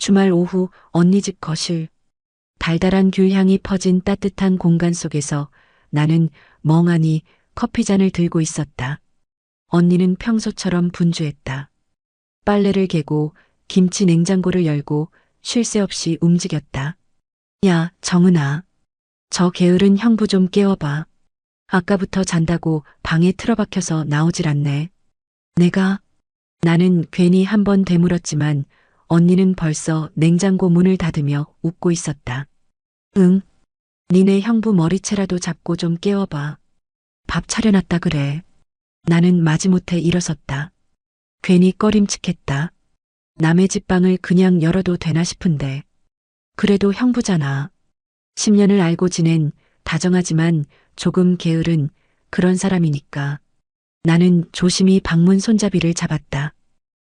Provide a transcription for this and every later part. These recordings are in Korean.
주말 오후 언니 집 거실. 달달한 귤 향이 퍼진 따뜻한 공간 속에서 나는 멍하니 커피잔을 들고 있었다. 언니는 평소처럼 분주했다. 빨래를 개고 김치 냉장고를 열고 쉴 새 없이 움직였다. 야, 정은아. 저 게으른 형부 좀 깨워봐. 아까부터 잔다고 방에 틀어박혀서 나오질 않네. 나는 괜히 한번 되물었지만 언니는 벌써 냉장고 문을 닫으며 웃고 있었다. 응, 니네 형부 머리채라도 잡고 좀 깨워봐. 밥 차려놨다 그래. 나는 마지못해 일어섰다. 괜히 꺼림칙했다. 남의 집 방을 그냥 열어도 되나 싶은데. 그래도 형부잖아. 10년을 알고 지낸 다정하지만 조금 게으른 그런 사람이니까. 나는 조심히 방문 손잡이를 잡았다.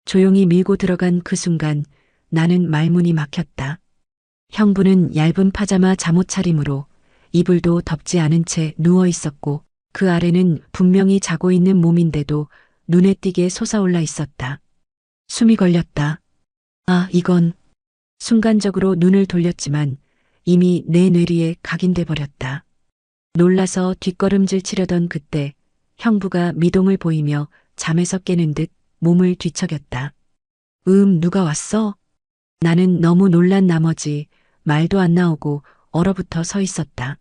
조용히 밀고 들어간 그 순간 나는 말문이 막혔다. 형부는 얇은 파자마 잠옷 차림으로 이불도 덮지 않은 채 누워 있었고 그 아래는 분명히 자고 있는 몸인데도 눈에 띄게 솟아올라 있었다. 숨이 걸렸다. 아, 이건. 순간적으로 눈을 돌렸지만 이미 내 뇌리에 각인돼 버렸다. 놀라서 뒷걸음질 치려던 그때 형부가 미동을 보이며 잠에서 깨는 듯 몸을 뒤척였다. 누가 왔어? 나는 너무 놀란 나머지 말도 안 나오고 얼어붙어 서 있었다.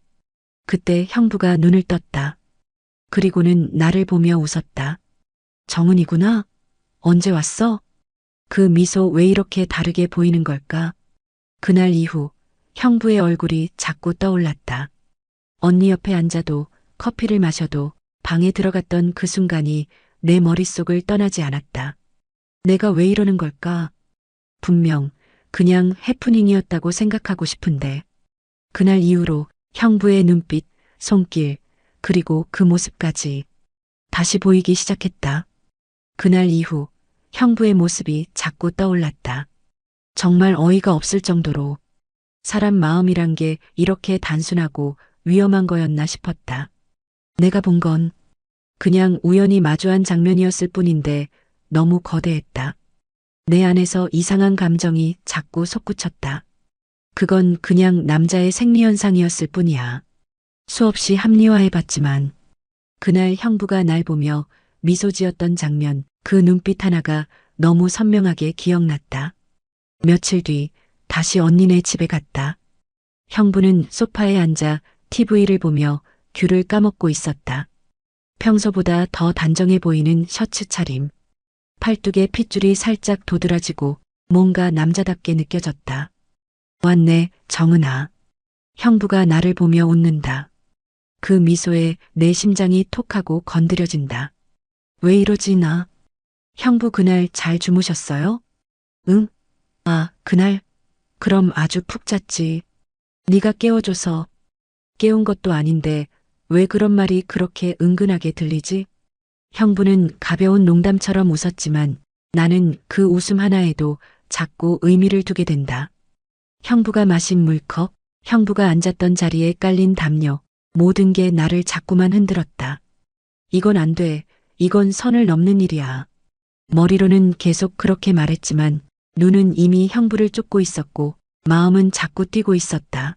그때 형부가 눈을 떴다. 그리고는 나를 보며 웃었다. 정은이구나? 언제 왔어? 그 미소 왜 이렇게 다르게 보이는 걸까? 그날 이후 형부의 얼굴이 자꾸 떠올랐다. 언니 옆에 앉아도 커피를 마셔도 방에 들어갔던 그 순간이 내 머릿속을 떠나지 않았다. 내가 왜 이러는 걸까? 분명 그냥 해프닝이었다고 생각하고 싶은데 그날 이후로 형부의 눈빛, 손길, 그리고 그 모습까지 다시 보이기 시작했다. 그날 이후 형부의 모습이 자꾸 떠올랐다. 정말 어이가 없을 정도로 사람 마음이란 게 이렇게 단순하고 위험한 거였나 싶었다. 내가 본 건 그냥 우연히 마주한 장면이었을 뿐인데 너무 거대했다. 내 안에서 이상한 감정이 자꾸 솟구쳤다. 그건 그냥 남자의 생리현상이었을 뿐이야. 수없이 합리화해봤지만 그날 형부가 날 보며 미소 지었던 장면, 그 눈빛 하나가 너무 선명하게 기억났다. 며칠 뒤 다시 언니네 집에 갔다. 형부는 소파에 앉아 TV를 보며 귤을 까먹고 있었다. 평소보다 더 단정해 보이는 셔츠 차림. 팔뚝에 핏줄이 살짝 도드라지고 뭔가 남자답게 느껴졌다. 왔네, 정은아. 형부가 나를 보며 웃는다. 그 미소에 내 심장이 톡하고 건드려진다. 왜 이러지 나? 형부 그날 잘 주무셨어요? 응? 아, 그날? 그럼 아주 푹 잤지. 네가 깨워줘서. 깨운 것도 아닌데 왜 그런 말이 그렇게 은근하게 들리지? 형부는 가벼운 농담처럼 웃었지만 나는 그 웃음 하나에도 자꾸 의미를 두게 된다. 형부가 마신 물컵, 형부가 앉았던 자리에 깔린 담요, 모든 게 나를 자꾸만 흔들었다. 이건 안 돼. 이건 선을 넘는 일이야. 머리로는 계속 그렇게 말했지만 눈은 이미 형부를 쫓고 있었고 마음은 자꾸 뛰고 있었다.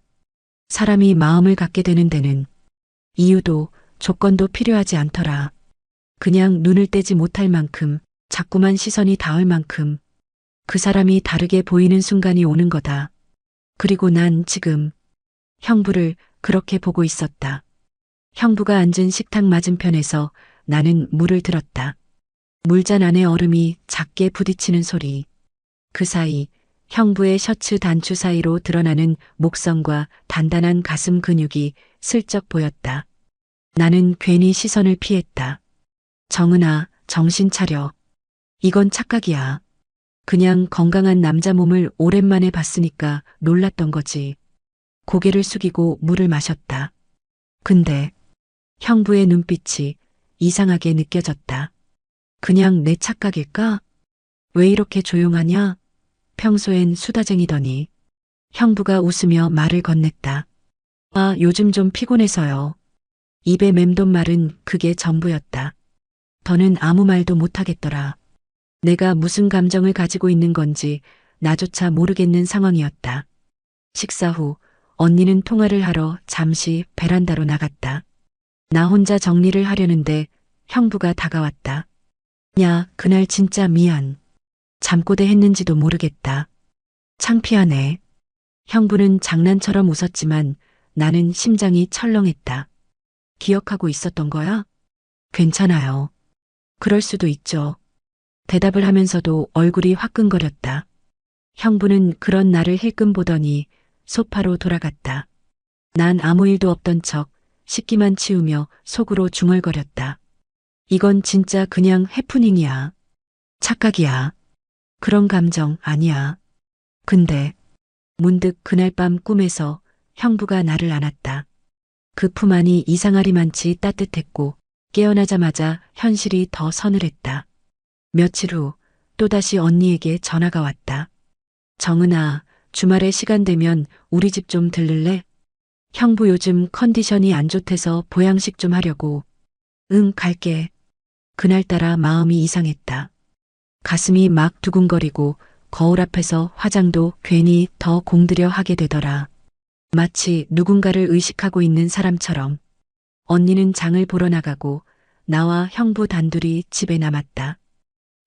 사람이 마음을 갖게 되는 데는 이유도 조건도 필요하지 않더라. 그냥 눈을 떼지 못할 만큼, 자꾸만 시선이 닿을 만큼 그 사람이 다르게 보이는 순간이 오는 거다. 그리고 난 지금 형부를 그렇게 보고 있었다. 형부가 앉은 식탁 맞은편에서 나는 물을 들었다. 물잔 안에 얼음이 작게 부딪히는 소리. 그 사이 형부의 셔츠 단추 사이로 드러나는 목선과 단단한 가슴 근육이 슬쩍 보였다. 나는 괜히 시선을 피했다. 정은아, 정신 차려. 이건 착각이야. 그냥 건강한 남자 몸을 오랜만에 봤으니까 놀랐던 거지. 고개를 숙이고 물을 마셨다. 근데 형부의 눈빛이 이상하게 느껴졌다. 그냥 내 착각일까? 왜 이렇게 조용하냐? 평소엔 수다쟁이더니. 형부가 웃으며 말을 건넸다. 아, 요즘 좀 피곤해서요. 입에 맴돈 말은 그게 전부였다. 더는 아무 말도 못하겠더라. 내가 무슨 감정을 가지고 있는 건지, 나조차 모르겠는 상황이었다. 식사 후 언니는 통화를 하러 잠시 베란다로 나갔다. 나 혼자 정리를 하려는데 형부가 다가왔다. 야, 그날 진짜 미안. 잠꼬대 했는지도 모르겠다. 창피하네. 형부는 장난처럼 웃었지만 나는 심장이 철렁했다. 기억하고 있었던 거야? 괜찮아요. 그럴 수도 있죠. 대답을 하면서도 얼굴이 화끈거렸다. 형부는 그런 나를 힐끔 보더니 소파로 돌아갔다. 난 아무 일도 없던 척 식기만 치우며 속으로 중얼거렸다. 이건 진짜 그냥 해프닝이야. 착각이야. 그런 감정 아니야. 근데 문득 그날 밤 꿈에서 형부가 나를 안았다. 그 품 안이 이상하리만치 따뜻했고 깨어나자마자 현실이 더 서늘했다. 며칠 후 또다시 언니에게 전화가 왔다. 정은아, 주말에 시간 되면 우리 집 좀 들를래? 형부 요즘 컨디션이 안 좋대서 보양식 좀 하려고. 응, 갈게. 그날따라 마음이 이상했다. 가슴이 막 두근거리고 거울 앞에서 화장도 괜히 더 공들여 하게 되더라. 마치 누군가를 의식하고 있는 사람처럼. 언니는 장을 보러 나가고 나와 형부 단둘이 집에 남았다.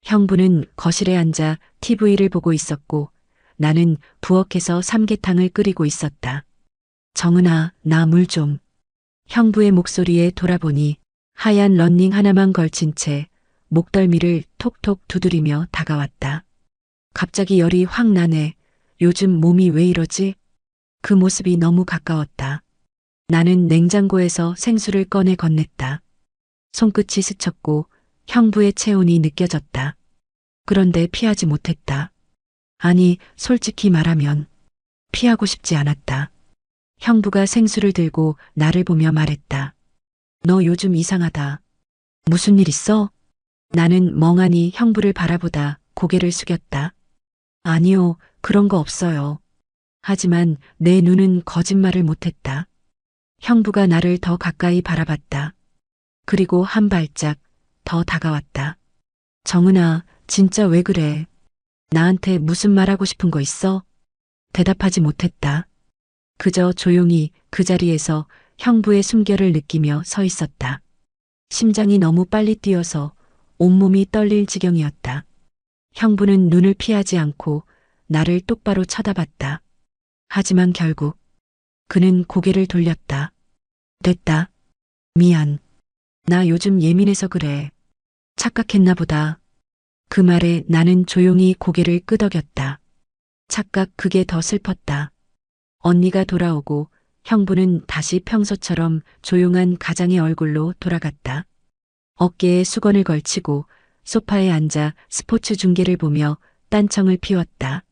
형부는 거실에 앉아 TV를 보고 있었고 나는 부엌에서 삼계탕을 끓이고 있었다. 정은아, 나 물 좀. 형부의 목소리에 돌아보니 하얀 런닝 하나만 걸친 채 목덜미를 톡톡 두드리며 다가왔다. 갑자기 열이 확 나네. 요즘 몸이 왜 이러지? 그 모습이 너무 가까웠다. 나는 냉장고에서 생수를 꺼내 건넸다. 손끝이 스쳤고 형부의 체온이 느껴졌다. 그런데 피하지 못했다. 아니, 솔직히 말하면 피하고 싶지 않았다. 형부가 생수를 들고 나를 보며 말했다. 너 요즘 이상하다. 무슨 일 있어? 나는 멍하니 형부를 바라보다 고개를 숙였다. 아니요, 그런 거 없어요. 하지만 내 눈은 거짓말을 못했다. 형부가 나를 더 가까이 바라봤다. 그리고 한 발짝 더 다가왔다. 정은아, 진짜 왜 그래? 나한테 무슨 말하고 싶은 거 있어? 대답하지 못했다. 그저 조용히 그 자리에서 형부의 숨결을 느끼며 서 있었다. 심장이 너무 빨리 뛰어서 온몸이 떨릴 지경이었다. 형부는 눈을 피하지 않고 나를 똑바로 쳐다봤다. 하지만 결국 그는 고개를 돌렸다. 됐다. 미안. 나 요즘 예민해서 그래. 착각했나 보다. 그 말에 나는 조용히 고개를 끄덕였다. 착각, 그게 더 슬펐다. 언니가 돌아오고 형부는 다시 평소처럼 조용한 가장의 얼굴로 돌아갔다. 어깨에 수건을 걸치고 소파에 앉아 스포츠 중계를 보며 딴청을 피웠다.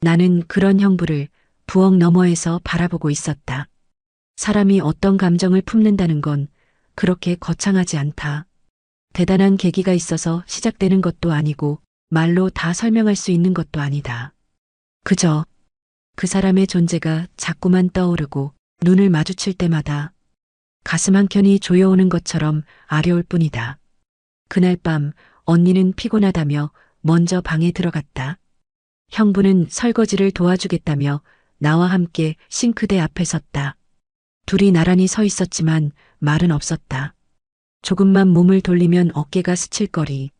나는 그런 형부를 부엌 너머에서 바라보고 있었다. 사람이 어떤 감정을 품는다는 건 그렇게 거창하지 않다. 대단한 계기가 있어서 시작되는 것도 아니고 말로 다 설명할 수 있는 것도 아니다. 그저 그 사람의 존재가 자꾸만 떠오르고 눈을 마주칠 때마다 가슴 한켠이 조여오는 것처럼 아려올 뿐이다. 그날 밤 언니는 피곤하다며 먼저 방에 들어갔다. 형부는 설거지를 도와주겠다며 나와 함께 싱크대 앞에 섰다. 둘이 나란히 서 있었지만 말은 없었다. 조금만 몸을 돌리면 어깨가 스칠 거리.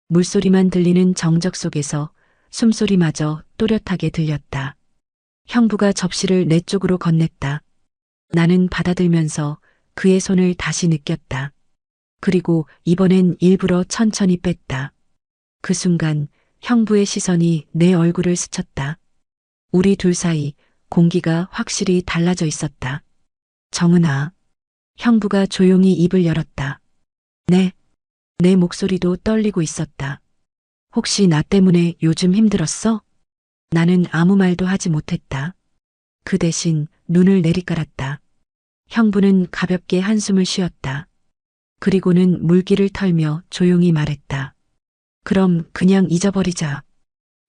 물소리만 들리는 정적 속에서 숨소리마저 또렷하게 들렸다. 형부가 접시를 내 쪽으로 건넸다. 나는 받아들면서 그의 손을 다시 느꼈다. 그리고 이번엔 일부러 천천히 뺐다. 그 순간 형부의 시선이 내 얼굴을 스쳤다. 우리 둘 사이 공기가 확실히 달라져 있었다. 정은아. 형부가 조용히 입을 열었다. 네. 내 목소리도 떨리고 있었다. 혹시 나 때문에 요즘 힘들었어? 나는 아무 말도 하지 못했다. 그 대신 눈을 내리깔았다. 형부는 가볍게 한숨을 쉬었다. 그리고는 물기를 털며 조용히 말했다. 그럼 그냥 잊어버리자.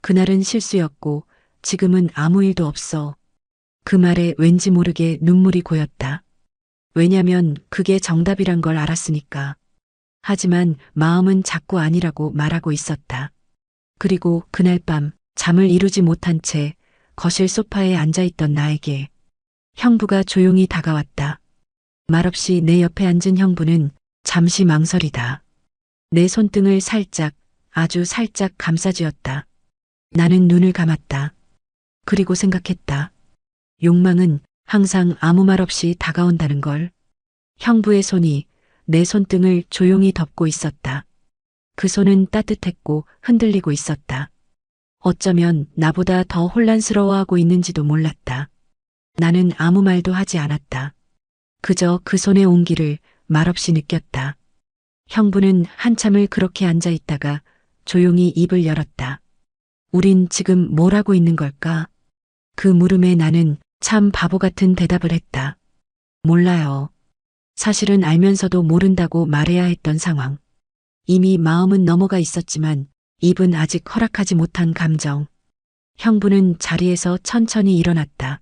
그날은 실수였고 지금은 아무 일도 없어. 그 말에 왠지 모르게 눈물이 고였다. 왜냐면 그게 정답이란 걸 알았으니까. 하지만 마음은 자꾸 아니라고 말하고 있었다. 그리고 그날 밤 잠을 이루지 못한 채 거실 소파에 앉아있던 나에게 형부가 조용히 다가왔다. 말없이 내 옆에 앉은 형부는 잠시 망설이다. 내 손등을 살짝, 아주 살짝 감싸쥐었다. 나는 눈을 감았다. 그리고 생각했다. 욕망은 항상 아무 말 없이 다가온다는 걸. 형부의 손이 내 손등을 조용히 덮고 있었다. 그 손은 따뜻했고 흔들리고 있었다. 어쩌면 나보다 더 혼란스러워하고 있는지도 몰랐다. 나는 아무 말도 하지 않았다. 그저 그 손의 온기를 말없이 느꼈다. 형부는 한참을 그렇게 앉아 있다가 조용히 입을 열었다. 우린 지금 뭘 하고 있는 걸까? 그 물음에 나는 참 바보 같은 대답을 했다. 몰라요. 사실은 알면서도 모른다고 말해야 했던 상황. 이미 마음은 넘어가 있었지만 입은 아직 허락하지 못한 감정. 형부는 자리에서 천천히 일어났다.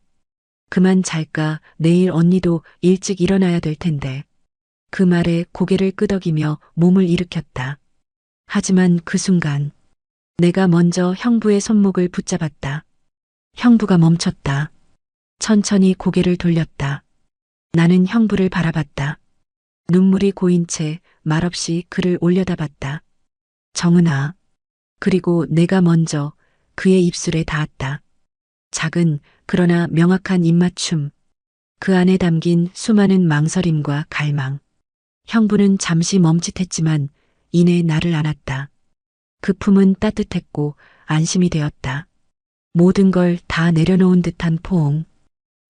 그만 잘까? 내일 언니도 일찍 일어나야 될 텐데. 그 말에 고개를 끄덕이며 몸을 일으켰다. 하지만 그 순간 내가 먼저 형부의 손목을 붙잡았다. 형부가 멈췄다. 천천히 고개를 돌렸다. 나는 형부를 바라봤다. 눈물이 고인 채 말없이 그를 올려다봤다. 정은아. 그리고 내가 먼저 그의 입술에 닿았다. 작은 그러나 명확한 입맞춤. 그 안에 담긴 수많은 망설임과 갈망. 형부는 잠시 멈칫했지만 이내 나를 안았다. 그 품은 따뜻했고 안심이 되었다. 모든 걸 다 내려놓은 듯한 포옹.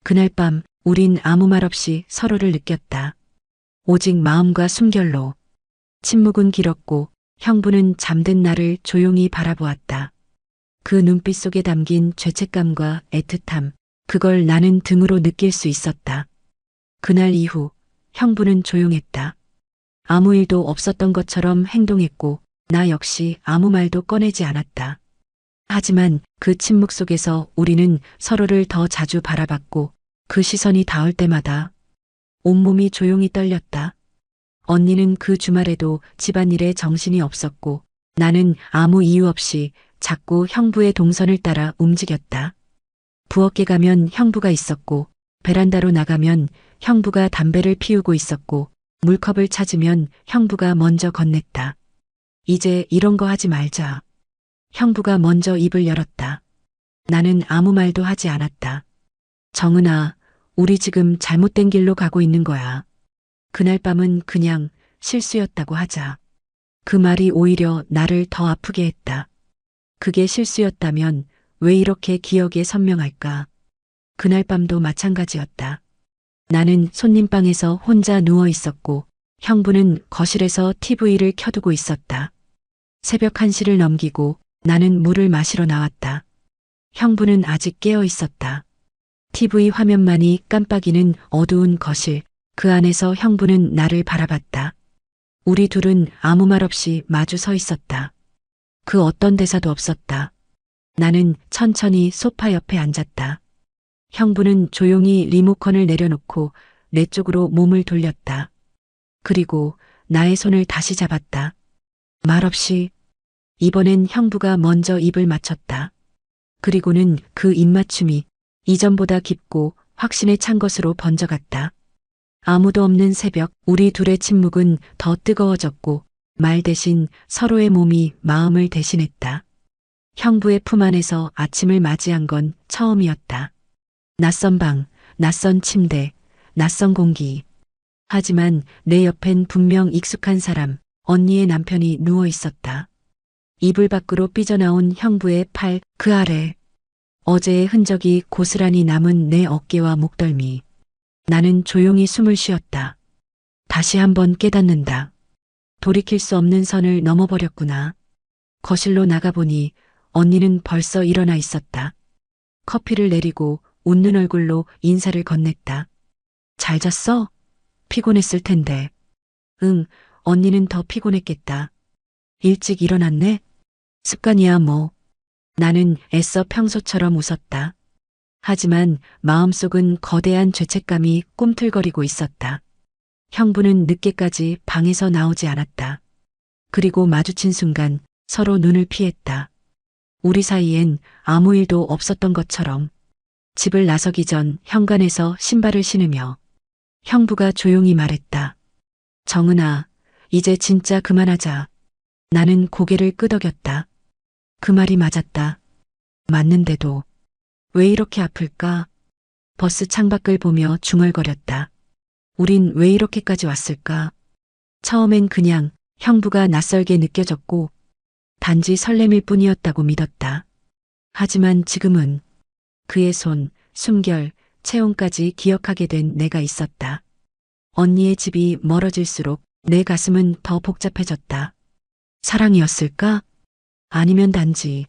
그날 밤 우린 아무 말 없이 서로를 느꼈다. 오직 마음과 숨결로. 침묵은 길었고 형부는 잠든 나를 조용히 바라보았다. 그 눈빛 속에 담긴 죄책감과 애틋함, 그걸 나는 등으로 느낄 수 있었다. 그날 이후 형부는 조용했다. 아무 일도 없었던 것처럼 행동했고 나 역시 아무 말도 꺼내지 않았다. 하지만 그 침묵 속에서 우리는 서로를 더 자주 바라봤고 그 시선이 닿을 때마다 온몸이 조용히 떨렸다. 언니는 그 주말에도 집안일에 정신이 없었고 나는 아무 이유 없이 자꾸 형부의 동선을 따라 움직였다. 부엌에 가면 형부가 있었고 베란다로 나가면 형부가 담배를 피우고 있었고 물컵을 찾으면 형부가 먼저 건넸다. 이제 이런 거 하지 말자. 형부가 먼저 입을 열었다. 나는 아무 말도 하지 않았다. 정은아, 우리 지금 잘못된 길로 가고 있는 거야. 그날 밤은 그냥 실수였다고 하자. 그 말이 오히려 나를 더 아프게 했다. 그게 실수였다면 왜 이렇게 기억에 선명할까? 그날 밤도 마찬가지였다. 나는 손님방에서 혼자 누워 있었고 형부는 거실에서 TV를 켜두고 있었다. 새벽 1시를 넘기고 나는 물을 마시러 나왔다. 형부는 아직 깨어 있었다. TV 화면만이 깜빡이는 어두운 거실, 그 안에서 형부는 나를 바라봤다. 우리 둘은 아무 말 없이 마주 서 있었다. 그 어떤 대사도 없었다. 나는 천천히 소파 옆에 앉았다. 형부는 조용히 리모컨을 내려놓고 내 쪽으로 몸을 돌렸다. 그리고 나의 손을 다시 잡았다. 말없이. 이번엔 형부가 먼저 입을 맞췄다. 그리고는 그 입맞춤이 이전보다 깊고 확신에 찬 것으로 번져갔다. 아무도 없는 새벽, 우리 둘의 침묵은 더 뜨거워졌고 말 대신 서로의 몸이 마음을 대신했다. 형부의 품 안에서 아침을 맞이한 건 처음이었다. 낯선 방, 낯선 침대, 낯선 공기. 하지만 내 옆엔 분명 익숙한 사람, 언니의 남편이 누워 있었다. 이불 밖으로 삐져나온 형부의 팔, 그 아래. 어제의 흔적이 고스란히 남은 내 어깨와 목덜미. 나는 조용히 숨을 쉬었다. 다시 한번 깨닫는다. 돌이킬 수 없는 선을 넘어버렸구나. 거실로 나가보니 언니는 벌써 일어나 있었다. 커피를 내리고 웃는 얼굴로 인사를 건넸다. 잘 잤어? 피곤했을 텐데. 응, 언니는 더 피곤했겠다. 일찍 일어났네? 습관이야 뭐. 나는 애써 평소처럼 웃었다. 하지만 마음속은 거대한 죄책감이 꿈틀거리고 있었다. 형부는 늦게까지 방에서 나오지 않았다. 그리고 마주친 순간 서로 눈을 피했다. 우리 사이엔 아무 일도 없었던 것처럼. 집을 나서기 전 현관에서 신발을 신으며 형부가 조용히 말했다. 정은아, 이제 진짜 그만하자. 나는 고개를 끄덕였다. 그 말이 맞았다. 맞는데도 왜 이렇게 아플까? 버스 창밖을 보며 중얼거렸다. 우린 왜 이렇게까지 왔을까? 처음엔 그냥 형부가 낯설게 느껴졌고 단지 설렘일 뿐이었다고 믿었다. 하지만 지금은 그의 손, 숨결, 체온까지 기억하게 된 내가 있었다. 언니의 집이 멀어질수록 내 가슴은 더 복잡해졌다. 사랑이었을까? 아니면 단지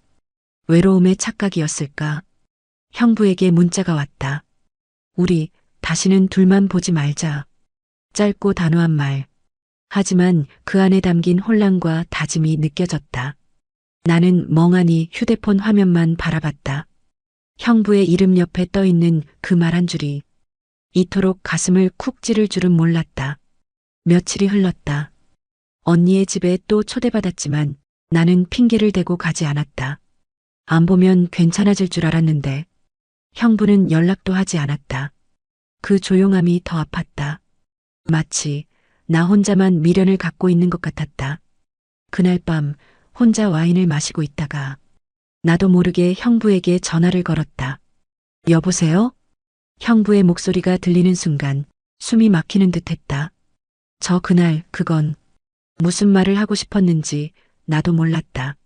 외로움의 착각이었을까? 형부에게 문자가 왔다. 우리 다시는 둘만 보지 말자. 짧고 단호한 말. 하지만 그 안에 담긴 혼란과 다짐이 느껴졌다. 나는 멍하니 휴대폰 화면만 바라봤다. 형부의 이름 옆에 떠있는 그 말 한 줄이 이토록 가슴을 쿡 찌를 줄은 몰랐다. 며칠이 흘렀다. 언니의 집에 또 초대받았지만 나는 핑계를 대고 가지 않았다. 안 보면 괜찮아질 줄 알았는데 형부는 연락도 하지 않았다. 그 조용함이 더 아팠다. 마치 나 혼자만 미련을 갖고 있는 것 같았다. 그날 밤 혼자 와인을 마시고 있다가 나도 모르게 형부에게 전화를 걸었다. 여보세요? 형부의 목소리가 들리는 순간 숨이 막히는 듯 했다. 저 그날 그건 무슨 말을 하고 싶었는지 나도 몰랐다.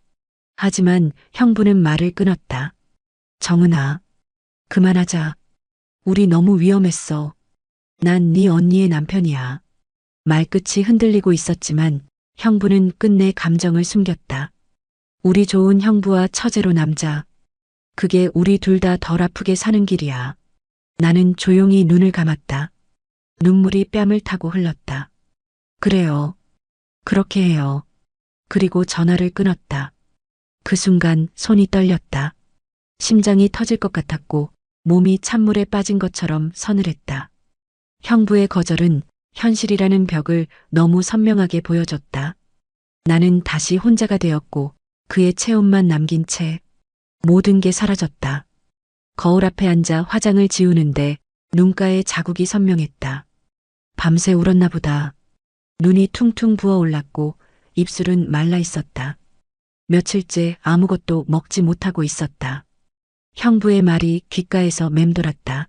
하지만 형부는 말을 끊었다. 정은아, 그만하자. 우리 너무 위험했어. 난 네 언니의 남편이야. 말끝이 흔들리고 있었지만 형부는 끝내 감정을 숨겼다. 우리 좋은 형부와 처제로 남자. 그게 우리 둘 다 덜 아프게 사는 길이야. 나는 조용히 눈을 감았다. 눈물이 뺨을 타고 흘렀다. 그래요. 그렇게 해요. 그리고 전화를 끊었다. 그 순간 손이 떨렸다. 심장이 터질 것 같았고 몸이 찬물에 빠진 것처럼 서늘했다. 형부의 거절은 현실이라는 벽을 너무 선명하게 보여줬다. 나는 다시 혼자가 되었고 그의 체온만 남긴 채 모든 게 사라졌다. 거울 앞에 앉아 화장을 지우는데 눈가에 자국이 선명했다. 밤새 울었나 보다. 눈이 퉁퉁 부어올랐고 입술은 말라 있었다. 며칠째 아무것도 먹지 못하고 있었다. 형부의 말이 귓가에서 맴돌았다.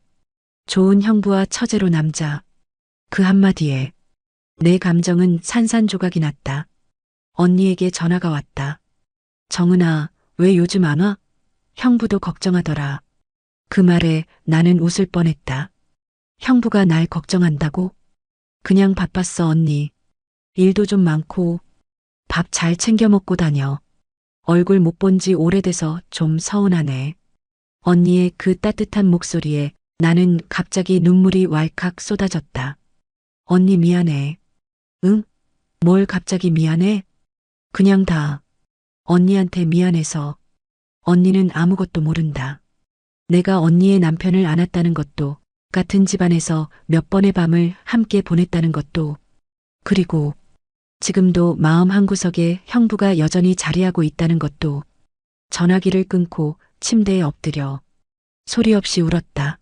좋은 형부와 처제로 남자. 그 한마디에 내 감정은 산산조각이 났다. 언니에게 전화가 왔다. 정은아, 왜 요즘 안 와? 형부도 걱정하더라. 그 말에 나는 웃을 뻔했다. 형부가 날 걱정한다고? 그냥 바빴어, 언니. 일도 좀 많고 밥 잘 챙겨 먹고 다녀. 얼굴 못 본 지 오래돼서 좀 서운하네. 언니의 그 따뜻한 목소리에 나는 갑자기 눈물이 왈칵 쏟아졌다. 언니 미안해. 응? 뭘 갑자기 미안해? 그냥 다. 언니한테 미안해서. 언니는 아무것도 모른다. 내가 언니의 남편을 안았다는 것도, 같은 집안에서 몇 번의 밤을 함께 보냈다는 것도, 그리고 지금도 마음 한구석에 형부가 여전히 자리하고 있다는 것도. 전화기를 끊고 침대에 엎드려 소리 없이 울었다.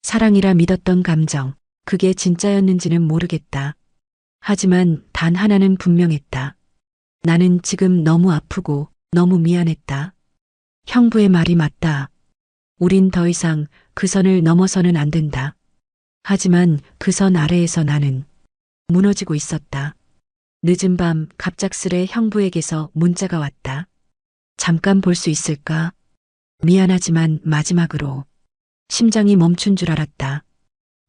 사랑이라 믿었던 감정, 그게 진짜였는지는 모르겠다. 하지만 단 하나는 분명했다. 나는 지금 너무 아프고 너무 미안했다. 형부의 말이 맞다. 우린 더 이상 그 선을 넘어서는 안 된다. 하지만 그 선 아래에서 나는 무너지고 있었다. 늦은 밤 갑작스레 형부에게서 문자가 왔다. 잠깐 볼 수 있을까? 미안하지만 마지막으로. 심장이 멈춘 줄 알았다.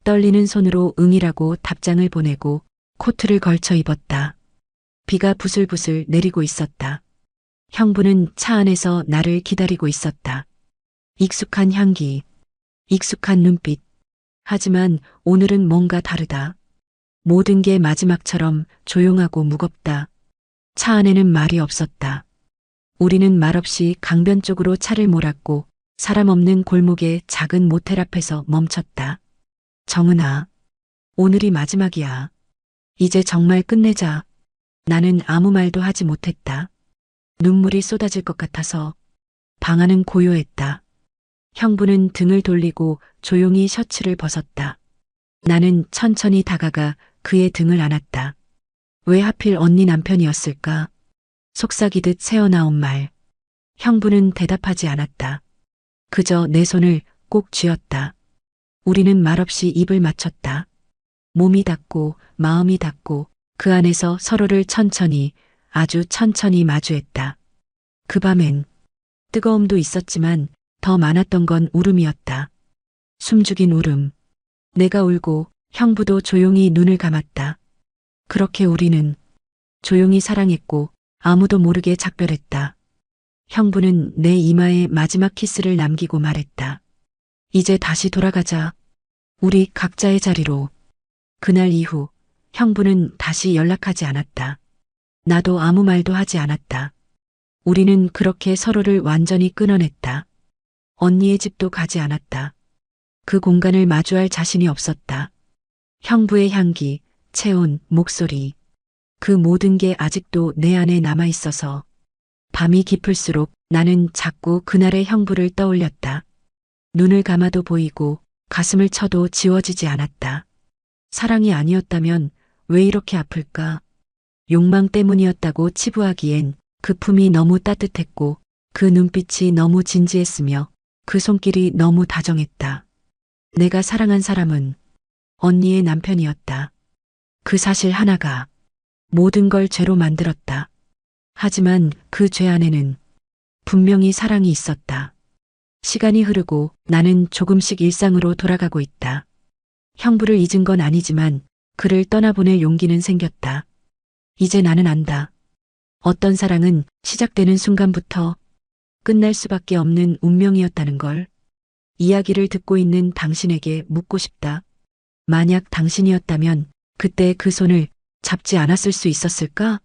떨리는 손으로 응이라고 답장을 보내고 코트를 걸쳐 입었다. 비가 부슬부슬 내리고 있었다. 형부는 차 안에서 나를 기다리고 있었다. 익숙한 향기, 익숙한 눈빛. 하지만 오늘은 뭔가 다르다. 모든 게 마지막처럼 조용하고 무겁다. 차 안에는 말이 없었다. 우리는 말없이 강변 쪽으로 차를 몰았고 사람 없는 골목의 작은 모텔 앞에서 멈췄다. 정은아, 오늘이 마지막이야. 이제 정말 끝내자. 나는 아무 말도 하지 못했다. 눈물이 쏟아질 것 같아서. 방 안은 고요했다. 형부는 등을 돌리고 조용히 셔츠를 벗었다. 나는 천천히 다가가 그의 등을 안았다. 왜 하필 언니 남편이었을까? 속삭이듯 새어나온 말. 형부는 대답하지 않았다. 그저 내 손을 꼭 쥐었다. 우리는 말없이 입을 맞췄다. 몸이 닿고 마음이 닿고 그 안에서 서로를 천천히, 아주 천천히 마주했다. 그 밤엔 뜨거움도 있었지만 더 많았던 건 울음이었다. 숨죽인 울음. 내가 울고 형부도 조용히 눈을 감았다. 그렇게 우리는 조용히 사랑했고 아무도 모르게 작별했다. 형부는 내 이마에 마지막 키스를 남기고 말했다. 이제 다시 돌아가자. 우리 각자의 자리로. 그날 이후 형부는 다시 연락하지 않았다. 나도 아무 말도 하지 않았다. 우리는 그렇게 서로를 완전히 끊어냈다. 언니의 집도 가지 않았다. 그 공간을 마주할 자신이 없었다. 형부의 향기, 체온, 목소리. 그 모든 게 아직도 내 안에 남아있어서 밤이 깊을수록 나는 자꾸 그날의 형부를 떠올렸다. 눈을 감아도 보이고 가슴을 쳐도 지워지지 않았다. 사랑이 아니었다면 왜 이렇게 아플까? 욕망 때문이었다고 치부하기엔 그 품이 너무 따뜻했고 그 눈빛이 너무 진지했으며 그 손길이 너무 다정했다. 내가 사랑한 사람은 언니의 남편이었다. 그 사실 하나가 모든 걸 죄로 만들었다. 하지만 그 죄 안에는 분명히 사랑이 있었다. 시간이 흐르고 나는 조금씩 일상으로 돌아가고 있다. 형부를 잊은 건 아니지만 그를 떠나보낼 용기는 생겼다. 이제 나는 안다. 어떤 사랑은 시작되는 순간부터 끝날 수밖에 없는 운명이었다는 걸. 이야기를 듣고 있는 당신에게 묻고 싶다. 만약 당신이었다면 그때 그 손을 잡지 않았을 수 있었을까?